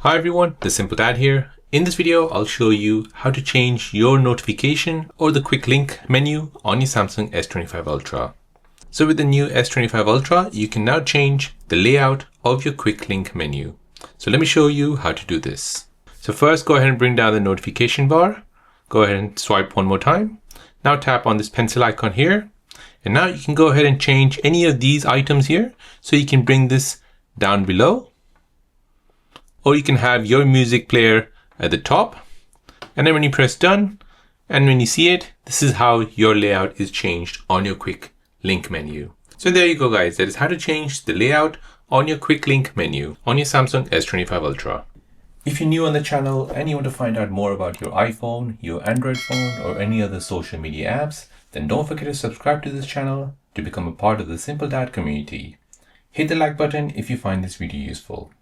Hi everyone, the Simple Dad here. In this video, I'll show you how to change your notification or the quick link menu on your Samsung S25 Ultra. So with the new S25 Ultra, you can now change the layout of your quick link menu. So let me show you how to do this. So first, go ahead and bring down the notification bar. Go ahead and swipe one more time. Now tap on this pencil icon here. And now you can go ahead and change any of these items here. So you can bring this down below. Or you can have your music player at the top. And then when you press done, and when you see it, this is how your layout is changed on your quick link menu. So there you go guys, that is how to change the layout on your quick link menu on your Samsung S25 Ultra. If you're new on the channel and you want to find out more about your iPhone, your Android phone, or any other social media apps, then don't forget to subscribe to this channel to become a part of the Simple Dad community. Hit the like button if you find this video useful.